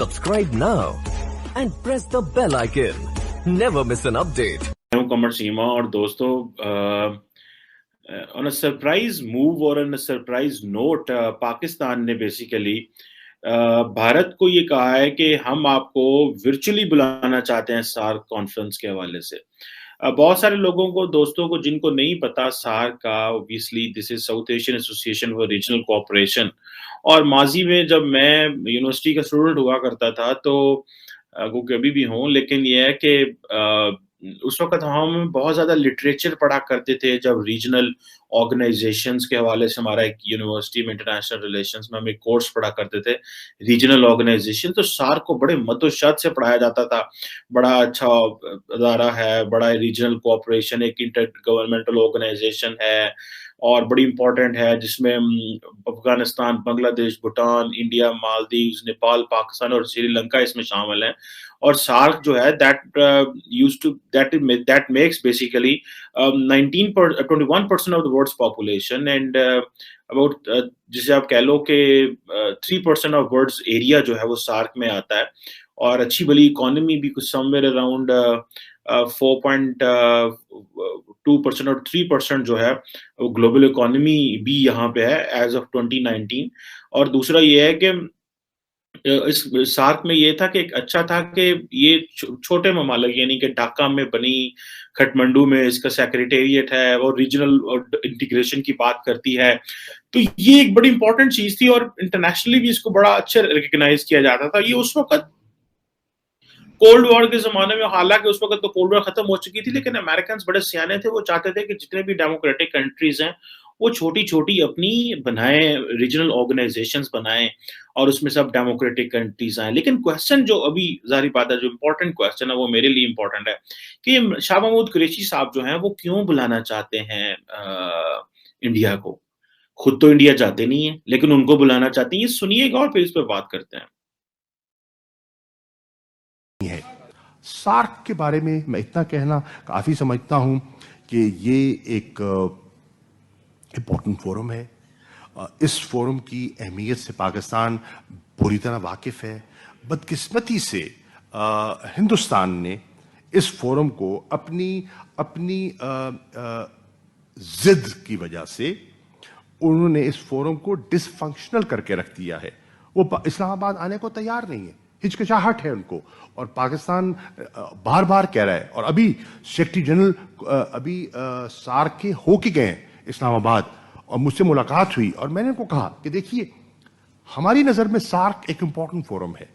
Subscribe now and press the bell icon. Never miss an update. हूं कमर सीमा और दोस्तों on a surprise move और on a surprise note Pakistan ने basically Bharat को ये कहा है कि हम आपको वर्चुअली बुलाना चाहते हैं सार्क कॉन्फ्रेंस के हवाले से। बहुत सारे लोगों को दोस्तों को जिनको नहीं पता सार्क का, obviously this is south Asian association for regional cooperation. और माजी में जब मैं यूनिवर्सिटी का स्टूडेंट हुआ करता था तो वो कभी भी हूँ, लेकिन ये है कि उस वक़्त हम बहुत ज़्यादा लिटरेचर पढ़ा करते थे जब रीजनल ऑर्गेनाइज़ेशंस के हवाले से हमारा एक यूनिवर्सिटी में इंटरनेशनल रिलेशंस में हम एक कोर्स पढ़ा करते थे, रीजनल ऑर्गेनाइज़ेशन। तो सार्क को बड़े मद्दोशत से पढ़ाया जाता था। बड़ा अच्छा अदारा है, बड़ा रीजनल कोऑपरेशन, एक इंटर गवर्नमेंटल ऑर्गेनाइज़ेशन है और बड़ी इम्पोर्टेंट है जिसमें अफ़गानिस्तान, बांग्लादेश, भूटान, इंडिया, मालदीव्स, नेपाल, पाकिस्तान और श्रीलंका इसमें शामिल हैं। और सार्क जो है that makes basically 21% of the world's population and about जिसे आप कह लो कि 3% of world's area जो है वो सार्क में आता है। और अच्छी भली इकोनॉमी भी कुछ समवेयर अराउंड 4.2% और 3% जो है वो ग्लोबल इकोनॉमी भी यहाँ पे है एज ऑफ 2019। और दूसरा ये है कि इस सार्क में ये था कि एक अच्छा था कि ये छोटे ममालिक यानी कि ढाका में बनी, काठमांडू में इसका सेक्रेटेरिएट है और रीजनल और इंटीग्रेशन की बात करती है। तो ये एक बड़ी इंपॉर्टेंट चीज थी और इंटरनेशनली भी इसको बड़ा अच्छे रिकॉग्नाइज किया जाता था। ये उस वक्त कोल्ड वॉर के जमाने में, हालांकि उस वक्त तो कोल्ड वॉर खत्म हो चुकी थी, लेकिन अमेरिकन बड़े सियाने थे। वो चाहते थे कि जितने भी डेमोक्रेटिक कंट्रीज हैं वो छोटी छोटी अपनी बनाए, रीजनल ऑर्गेनाइजेशंस बनाएं और उसमें सब डेमोक्रेटिक कंट्रीज आए। लेकिन क्वेश्चन जो अभी जारी बात है, जो इम्पोर्टेंट क्वेश्चन है वो मेरे लिए इम्पोर्टेंट है कि शाह महमूद कुरैशी साहब जो हैं वो क्यों बुलाना चाहते हैं इंडिया को। खुद तो इंडिया चाहते नहीं है लेकिन उनको बुलाना चाहते हैं। ये सुनिएगा और फिर इस पर बात करते हैं। सार्क के बारे में मैं इतना कहना काफ़ी समझता हूं कि ये एक इम्पोर्टेंट फोरम है। इस फोरम की अहमियत से पाकिस्तान पूरी तरह वाकिफ़ है। बदकिस्मती से हिंदुस्तान ने इस फोरम को अपनी जिद की वजह से उन्होंने इस फोरम को डिसफंक्शनल करके रख दिया है। वो इस्लामाबाद आने को तैयार नहीं है, हिचकिचाहट है उनको। और पाकिस्तान बार बार कह रहा है, और अभी सेक्रेटरी जनरल सार्क के होके गए हैं इस्लामाबाद और मुझसे मुलाकात हुई और मैंने उनको कहा कि देखिए, हमारी नज़र में सार्क एक इम्पॉर्टेंट फोरम है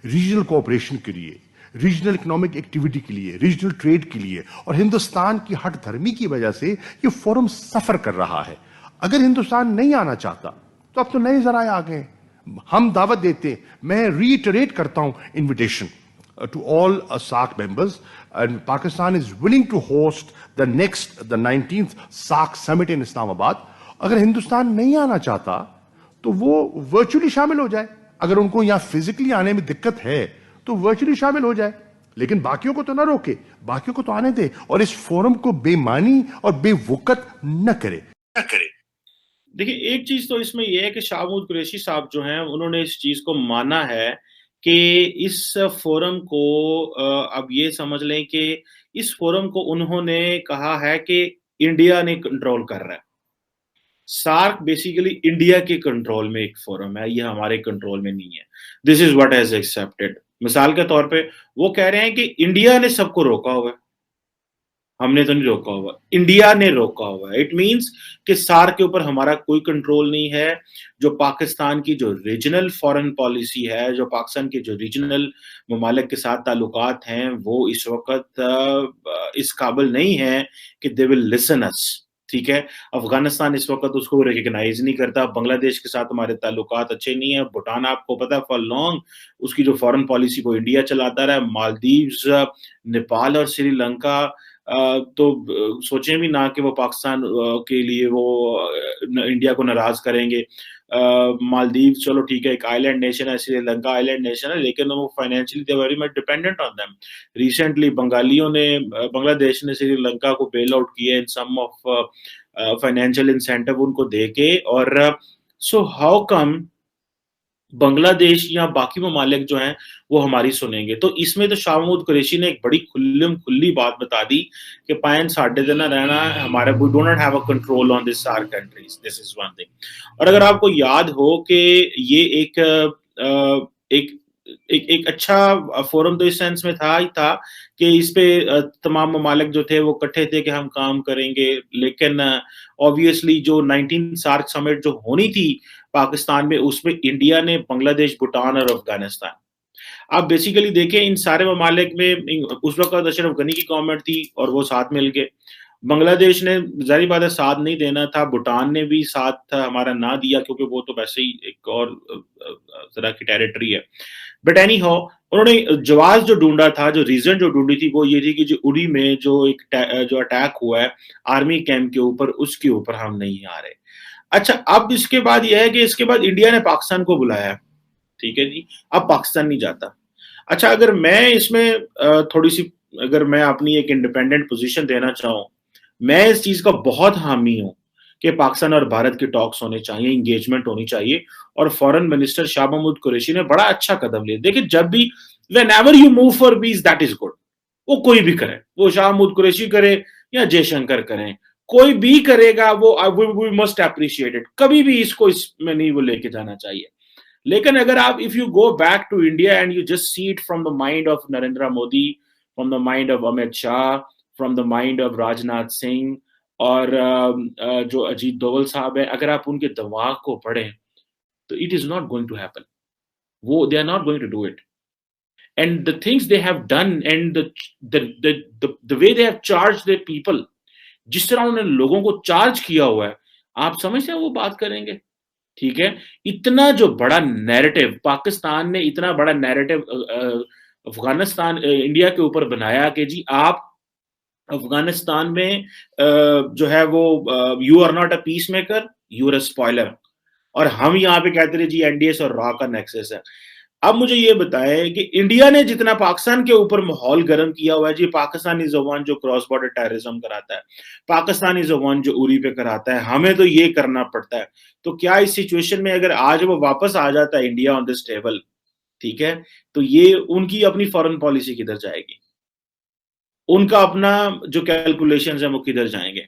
रीजनल कोऑपरेशन के लिए, रीजनल इकोनॉमिक एक्टिविटी के लिए, रीजनल ट्रेड के लिए। और हिंदुस्तान की हट धर्मी की वजह से ये फोरम सफर कर रहा है। अगर हिंदुस्तान नहीं आना चाहता तो अब तो नए जराए आ गए, हम दावत देते हैं। मैं रीइटरेट करता हूं invitation to all SAARC members, and Pakistan is willing to host the 19th SAARC summit in Islamabad. अगर हिंदुस्तान नहीं आना चाहता तो वो वर्चुअली शामिल हो जाए। अगर उनको यहां फिजिकली आने में दिक्कत है तो वर्चुअली शामिल हो जाए, लेकिन बाकियों को तो ना रोके, बाकियों को तो आने दे और इस फोरम को बेमानी और बेवकत न करे। देखिए, एक चीज तो इसमें यह है कि शाह महमूद कुरैशी साहब जो हैं उन्होंने इस चीज को माना है कि इस फोरम को अब ये समझ लें कि इस फोरम को उन्होंने कहा है कि इंडिया ने कंट्रोल कर रहा है। सार्क बेसिकली इंडिया के कंट्रोल में एक फोरम है, ये हमारे कंट्रोल में नहीं है। This is what has accepted. मिसाल के तौर पे वो कह रहे हैं कि इंडिया ने सबको रोका हुआ है, हमने तो नहीं रोका हुआ, इंडिया ने रोका हुआ है। इट मींस कि सार्क के ऊपर हमारा कोई कंट्रोल नहीं है। जो पाकिस्तान की जो रीजनल फॉरेन पॉलिसी है, जो पाकिस्तान के जो रीजनल ममालिक के साथ ताल्लुकात हैं, वो इस वक्त इस काबिल नहीं है कि दे विल लिसन अस। ठीक है, अफगानिस्तान इस वक्त उसको रिकग्नाइज नहीं करता, बांग्लादेश के साथ हमारे ताल्लुकात अच्छे नहीं है, भूटान आपको पता है फॉर लॉन्ग उसकी जो फॉरेन पॉलिसी को इंडिया चलाता रहा, मालदीव्स, नेपाल और श्रीलंका तो सोचें भी ना कि वो पाकिस्तान के लिए वो इंडिया को नाराज करेंगे। मालदीव चलो ठीक है, एक आइलैंड नेशन है, श्रीलंका आइलैंड नेशन है, लेकिन वो financially they very much dependent on them. Recently Bangladesh ने श्रीलंका को बेल आउट किया इन सम ऑफ फाइनेंशियल इंसेंटिव उनको देके। और सो हाउ कम बांग्लादेश या बाकी ममालिक जो हैं वो हमारी सुनेंगे। तो इसमें तो शाह महमूद कुरैशी ने एक बड़ी खुल्ली बात बता दी कि पायन साढ़े दिन रहना है हमारे, we do not have a control on this our countries, this is one thing. और अगर आपको याद हो कि ये एक एक अच्छा फोरम तो इस सेंस में था ही था कि इस पे तमाम ममालिक जो थे वो इकट्ठे थे कि हम काम करेंगे, लेकिन ऑब्वियसली जो 19 सार्क समिट जो होनी थी पाकिस्तान में, उसमें इंडिया ने बांग्लादेश, भूटान और अफगानिस्तान, आप बेसिकली देखें इन सारे ममालिक में उस वक्त अशरफ गनी की गवर्नमेंट थी और वो साथ मिल गए। बांग्लादेश ने जाहिर बात है साथ नहीं देना था, भूटान ने भी साथ हमारा ना दिया क्योंकि वो तो वैसे ही एक और तरह की टेरिटरी है। बट एनी हाउ उन्होंने जवाब जो ढूंढा था, जो रीजन जो ढूंढी थी वो ये थी कि जो उड़ी में जो अटैक हुआ है आर्मी कैंप के ऊपर, उसके ऊपर हम नहीं आ रहे। अच्छा, अब इसके बाद यह है कि इसके बाद इंडिया ने पाकिस्तान को बुलाया, ठीक है जी, अब पाकिस्तान नहीं जाता। अच्छा, अगर मैं इसमें थोड़ी सी, अगर मैं अपनी एक इंडिपेंडेंट पोजीशन देना चाहूँ, मैं इस चीज का बहुत हामी हूँ कि पाकिस्तान और भारत के टॉक्स होने चाहिए, इंगेजमेंट होनी चाहिए, और फॉरेन मिनिस्टर शाह महमूद कुरैशी ने बड़ा अच्छा कदम लिया। देखिए, जब भी whenever you move for peace, that is good, वो कोई भी करे, वो शाह महमूद कुरैशी करे या जयशंकर करें, कोई भी करेगा वो we must appreciate it, कभी भी इसको इसमें नहीं वो लेके जाना चाहिए। लेकिन अगर आप if you go back to India and you just see it from the mind of Narendra Modi, from the mind of Amit Shah, from the mind of Rajnath Singh और जो अजीत डोवल साहब है, अगर आप उनके दिमाग को पढ़ें तो it is not going to happen, वो they are not going to do it. And the things they have done and the way they have charge the people, जिस तरह उन्होंने लोगों को चार्ज किया हुआ है, आप समझते हैं वो बात करेंगे, ठीक है। इतना जो बड़ा नैरेटिव पाकिस्तान ने, इतना बड़ा नैरेटिव अफगानिस्तान इंडिया के ऊपर बनाया कि जी आप अफगानिस्तान में जो है वो you are not a peace maker, you are a spoiler, और हम यहाँ पे कहते रहे जी एनडीएस और रॉ का नेक्सस है। अब मुझे ये बताएं कि इंडिया ने जितना पाकिस्तान के ऊपर माहौल गर्म किया हुआ है जी, पाकिस्तान इज द वन जो क्रॉस बॉर्डर टेररिज्म कराता है, पाकिस्तान इज द वन जो उरी पे कराता है, हमें तो ये करना पड़ता है। तो क्या इस सिचुएशन में अगर आज वो वापस आ जाता है इंडिया ऑन दिस टेबल, ठीक है, तो ये उनकी अपनी फॉरेन पॉलिसी किधर जाएगी, उनका अपना जो कैलकुलेशंस है वो किधर जाएंगे।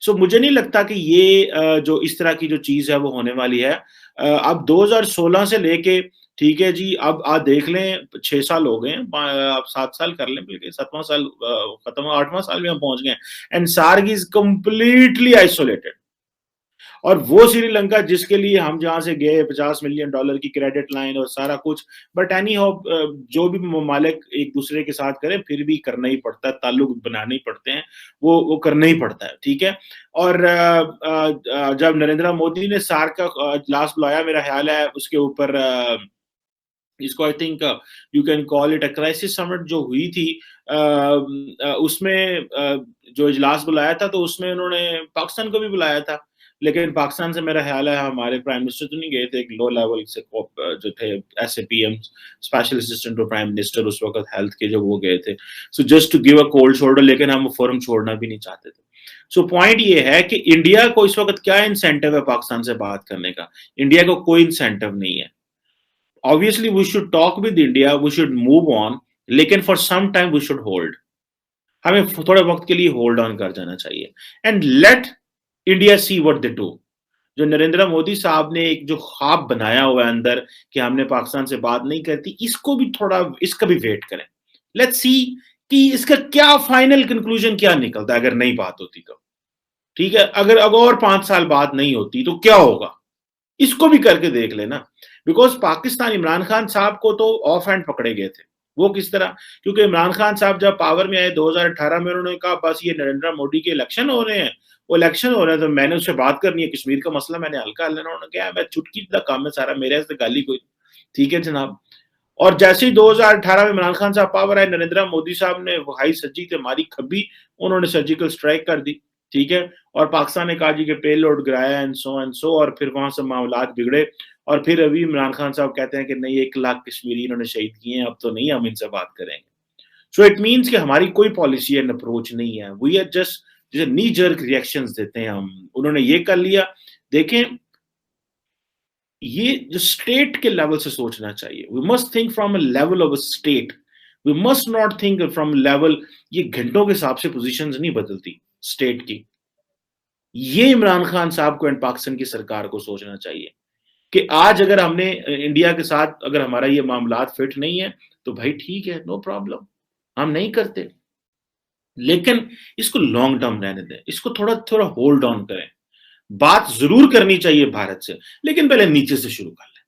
सो मुझे नहीं लगता कि ये जो इस तरह की जो चीज है वो होने वाली है। अब 2016 से लेके, ठीक है जी, अब आप देख लें 6 साल हो गए, आप 7 साल कर लें, बल्कि 7वां साल खत्म, 8वां साल में हम पहुंच गए, and SAARC is completely isolated. और वो श्रीलंका जिसके लिए हम जहां से गए, $50 मिलियन की क्रेडिट लाइन और सारा कुछ, बट एनी हाउ जो भी ममालिक एक दूसरे के साथ करें फिर भी करना ही पड़ता है, ताल्लुक बनाने ही पड़ते हैं, वो करना ही पड़ता है, ठीक है। और जब नरेंद्र मोदी ने सार्क का इजलास बुलाया, मेरा ख्याल है उसके ऊपर इसको I think you can call it a crisis summit जो हुई थी, उसमें जो इजलास बुलाया था तो उसमें उन्होंने पाकिस्तान को भी बुलाया था, लेकिन पाकिस्तान से मेरा ख्याल है हमारे प्राइम मिनिस्टर तो नहीं गए थे, एक लो लेवल से जो थे SAPM, special assistant to prime minister उस वक्त हेल्थ के, जो वो गए थे, so just to give a cold shoulder, लेकिन हम फोरम छोड़ना भी नहीं चाहते थे। सो पॉइंट ये है कि इंडिया को इस वक्त क्या इंसेंटिव है पाकिस्तान से बात करने का, इंडिया को कोई इंसेंटिव नहीं है। Obviously we should talk with India, we should move on, लेकिन for some time we should hold, हमें थोड़े वक्त के लिए होल्ड ऑन कर जाना चाहिए and let India see what they do. जो नरेंद्र मोदी साहब ने एक जो ख्वाब बनाया हुआ है अंदर कि हमने पाकिस्तान से बात नहीं करती, इसको भी थोड़ा, इसका भी वेट करें, लेट्स सी कि इसका क्या फाइनल कंक्लूजन क्या निकलता है। अगर नहीं बात होती तो ठीक है, अगर अब और 5 साल बात नहीं होती तो क्या होगा, इसको भी करके देख लेना। बिकॉज पाकिस्तान, इमरान खान साहब को तो ऑफ हैंड पकड़े गए थे, वो किस तरह, क्योंकि इमरान खान साहब जब पावर में आए 2018 में, उन्होंने कहा बस ये नरेंद्र मोदी के इलेक्शन हो रहे हैं, वो इलेक्शन हो रहे हैं तो मैंने उससे बात करनी है, कश्मीर का मसला मैंने हल कर लेना। उन्होंने कहा मैं चुटकी का काम है सारा, मेरे से गाली कोई, ठीक है जनाब। और जैसे ही 2018 में इमरान खान साहब पावर आए, नरेंद्र मोदी साहब ने हाई सज्जी के मारी खब्बी, उन्होंने सर्जिकल स्ट्राइक कर दी, ठीक है, और पाकिस्तान ने कहा जी के पे लोड गिराया एंड सो, और फिर वहां से मामलात बिगड़े, और फिर अभी इमरान खान साहब कहते हैं कि नहीं 1 लाख कश्मीरी इन्होंने शहीद किए हैं, अब तो नहीं हम इनसे बात करेंगे। सो इट मीन्स कि हमारी कोई पॉलिसी एंड अप्रोच नहीं है, वी आर जस्ट जैसे नी जर्क रिएक्शंस देते हैं हम, उन्होंने ये कर लिया। देखें, ये जो स्टेट के लेवल से सोचना चाहिए, we must think from a level of a state, we must not think from level, ये घंटों के हिसाब से पोजीशंस नहीं बदलती स्टेट की। ये इमरान खान साहब को एंड पाकिस्तान की सरकार को सोचना चाहिए कि आज अगर हमने इंडिया के साथ अगर हमारा ये मामलात फिट नहीं है तो भाई ठीक है, नो प्रॉब्लम, हम नहीं करते, लेकिन इसको लॉन्ग टर्म रहने दें, इसको थोड़ा थोड़ा होल्ड ऑन करें। बात जरूर करनी चाहिए भारत से, लेकिन पहले नीचे से शुरू कर लें,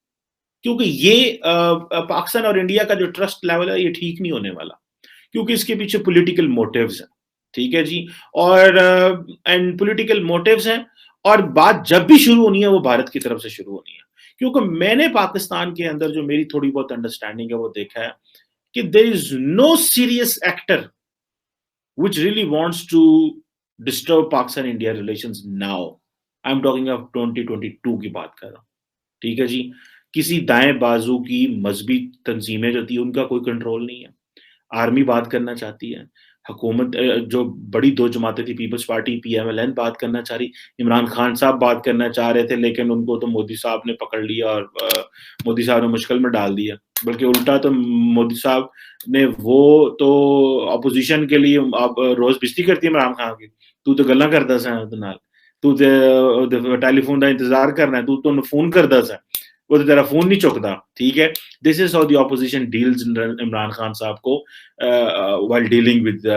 क्योंकि ये पाकिस्तान और इंडिया का जो ट्रस्ट लेवल है ये ठीक नहीं होने वाला, क्योंकि इसके पीछे पॉलिटिकल मोटिव्स हैं, ठीक है जी, और एंड पॉलिटिकल मोटिव्स हैं, और बात जब भी शुरू होनी है वो भारत की तरफ से शुरू होनी है, क्योंकि मैंने पाकिस्तान के अंदर जो मेरी थोड़ी बहुत अंडरस्टैंडिंग है वो देखा है कि there is no serious actor which really wants to disturb Pakistan India relations now. I'm talking of 2022 की बात कर रहा हूँ, ठीक है जी। किसी दाएं बाजू की मजहबी तंजीमें जो थी उनका कोई कंट्रोल नहीं है, आर्मी बात करना चाहती है, हुकूमत जो बड़ी दो जमातें थी, पीपल्स पार्टी पीएमएलएन बात करना चाह रही, इमरान खान साहब बात करना चाह रहे थे, लेकिन उनको तो मोदी साहब ने पकड़ लिया और मोदी साहब ने मुश्किल में डाल दिया। बल्कि उल्टा तो मोदी साहब ने वो तो अपोजिशन के लिए आप रोज बिस्ती करती है इमरान खान की, तू तो गल्ला करदा सा ਉਹਦੇ ਨਾਲ, तू तो टेलीफोन का इंतजार करना है, तू तो फोन करदा सा, वो तो तेरा फोन नहीं चुकता, ठीक है। This is how the opposition deals Imran Khan साहब को व्हाइल डीलिंग विद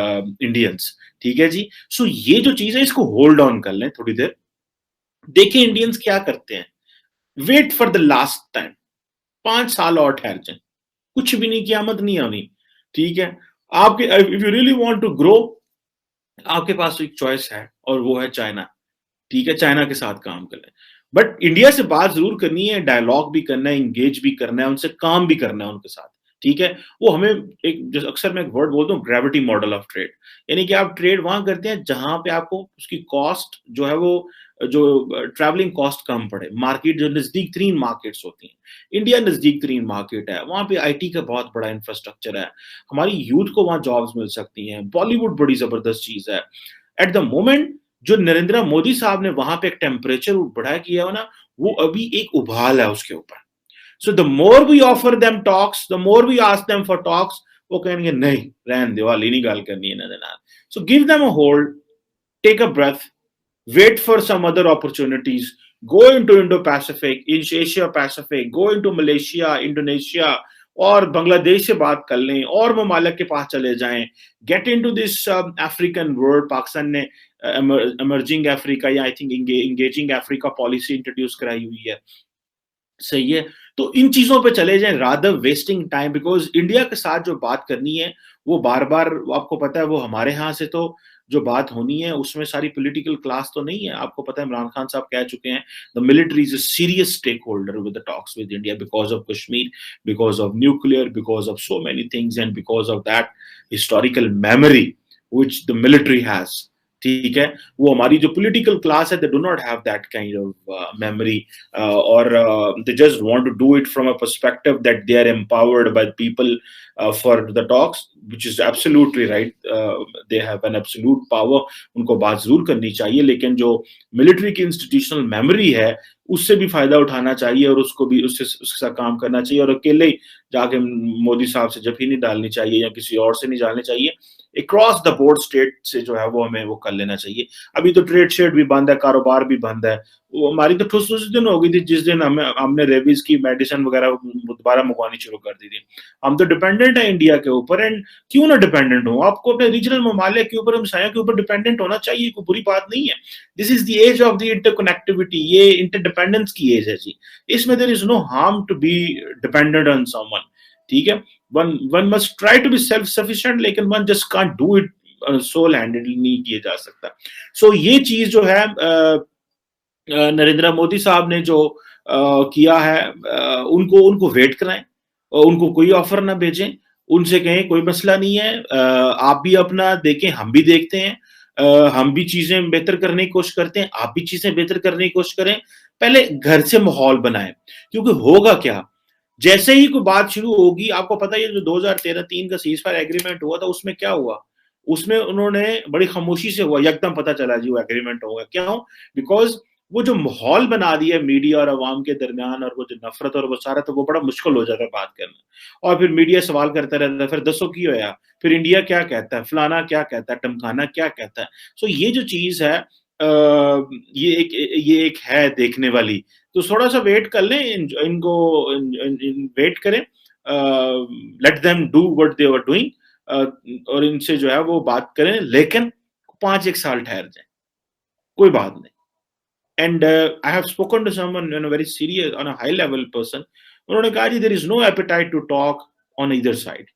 इंडियंस, ठीक है जी। सो ये जो चीज है इसको होल्ड ऑन कर लें थोड़ी देर, देखें इंडियंस क्या करते हैं, wait for the last time, 5 साल और ठहर जाए, कुछ भी नहीं, कियामत नहीं आनी, ठीक है। आपके if you really want to grow, आपके पास एक चॉइस है और वो है चाइना, ठीक है, चाइना के साथ काम कर लें, बट इंडिया से बात जरूर करनी है, डायलॉग भी करना है, इंगेज भी करना है, उनसे काम भी करना है उनके साथ, ठीक है। वो हमें एक, जैसे अक्सर मैं एक वर्ड बोलता हूँ, ग्रेविटी मॉडल ऑफ ट्रेड, यानी कि आप ट्रेड वहां करते हैं जहां पे आपको उसकी कॉस्ट जो है वो जो ट्रैवलिंग कॉस्ट कम पड़े, मार्केट जो नजदीक तरीन मार्केट्स होती हैं, इंडिया नजदीक तरीन मार्केट है, वहां पे आईटी का बहुत बड़ा इंफ्रास्ट्रक्चर है, हमारी यूथ को वहां जॉब्स मिल सकती हैं, बॉलीवुड बड़ी जबरदस्त चीज है। एट द मोमेंट जो नरेंद्र मोदी साहब ने वहां पे एक टेम्परेचर बढ़ा किया हो ना, वो अभी एक उबाल है उसके ऊपर। So the more we offer them talks, the more we ask them for talks, वो कहेंगे नहीं रहन दे, वाली नहीं गाल करनी है ना। So give them a hold, take a breath, wait for some other opportunities, go into Indo-Pacific, in Asia Pacific, go into Malaysia, Indonesia, और बांग्लादेश से बात कर लें और ममालिक के पास चले जाएं, get into this African world. Pakistan ने इमर्जिंग अफ्रीका या I think engaging Africa policy introduce कराई हुई है, सही है। तो इन चीजों पे चले जाएं rather wasting time, because India के साथ जो बात करनी है वो बार बार, आपको पता है, वो हमारे यहाँ से तो जो बात होनी है उसमें सारी पॉलिटिकल क्लास तो नहीं है। आपको पता है इमरान खान साहब कह चुके हैं, the military is a serious stakeholder with the talks with India because of Kashmir, because of nuclear, because of so many things and because of that historical memory which the military has, ठीक है। वो हमारी जो political class है, they do not have that kind of memory, और they just want to do it from a perspective that they are empowered by people for the talks, which is absolutely right, they have an absolute power, उनको बात जरूर करनी चाहिए, लेकिन जो military की institutional memory है उससे भी फायदा उठाना चाहिए और उसको भी उसके साथ काम करना चाहिए, और अकेले ही जाके मोदी साहब से जफी नहीं डालनी चाहिए या किसी और से नहीं डालनी चाहिए, अक्रॉस द बोर्ड स्टेट से जो है वो हमें वो कर लेना चाहिए। अभी तो ट्रेड शेड भी बंद है, कारोबार भी बंद है, वो हमारी तो ठुस उस दिन हो गई थी जिस दिन हमने रेबीज की मेडिसिन वगैरह दोबारा मंगवानी शुरू कर दी थी। हम तो डिपेंडेंट है इंडिया के ऊपर, एंड क्यों ना डिपेंडेंट हो, आपको अपने रीजनल ममालिक के ऊपर, हमसायों के ऊपर डिपेंडेंट होना चाहिए, कोई बुरी बात नहीं है। This is the age of the interconnectivity, ये इंटरडिपेंडेंस की एज है जी, इसमें there is no harm to be dependent on someone, ठीक है। one must try to be self sufficient, लेकिन one just can't do it sole handedly, नहीं किया जा सकता। सो ये चीज जो है नरेंद्र मोदी साहब ने जो किया है, उनको वेट कराएं, उनको कोई ऑफर ना भेजें, उनसे कहें कोई मसला नहीं है, आप भी अपना देखें, हम भी देखते हैं, हम भी चीजें बेहतर करने की कोशिश करते हैं, आप भी चीजें बेहतर करने की कोशिश करें, पहले घर से माहौल बनाएं, क्योंकि होगा क्या, जैसे ही कोई बात शुरू होगी, आपको पता है जो 2013-3 का सीजफायर एग्रीमेंट हुआ था, उसमें क्या हुआ, उसमें उन्होंने बड़ी खामोशी से हुआ, एकदम पता चला जी वो एग्रीमेंट होगा, क्यों, बिकॉज वो जो माहौल बना दिया मीडिया और अवाम के दरमियान, और वो जो नफरत और वो सारा, तो वो बड़ा मुश्किल हो जाता है बात करना। और फिर मीडिया सवाल करता रहता है, फिर दसो की होया, फिर इंडिया क्या कहता है, फलाना क्या कहता है, टमकाना क्या कहता है। सो ये जो चीज है, ये एक है देखने वाली। तो थोड़ा सा वेट कर लें, इनको वेट करें, let them do what they are doing, और इनसे जो है वो बात करें, लेकिन 5-1 साल ठहर जाए, कोई बात नहीं। And I have spoken to someone in a very serious, on a high level person. उन्होंने कहा जी, there is no appetite to talk on either side,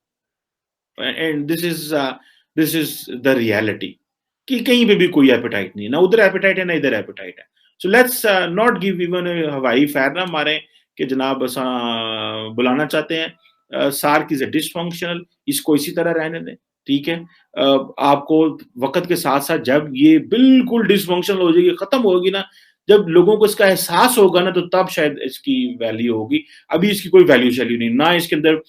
and this is the reality, कि कहीं पे भी कोई एपेटाइट नहीं है, ना उधर एपेटाइट है ना इधर एपेटाइट है। So let's not give even हवाई फायर ना मारे कि जनाब असा बुलाना चाहते हैं, सार्क इज अ डिसफंक्शनल, इसको इसी तरह रहने दें, ठीक है। आपको वक्त के साथ साथ जब ये बिल्कुल डिसफंक्शनल हो जाएगी, खत्म होगी ना, जब लोगों को इसका एहसास होगा ना, तो तब शायद इसकी वैल्यू होगी। अभी इसकी कोई वैल्यू शैल्यू नहीं, ना इसके अंदर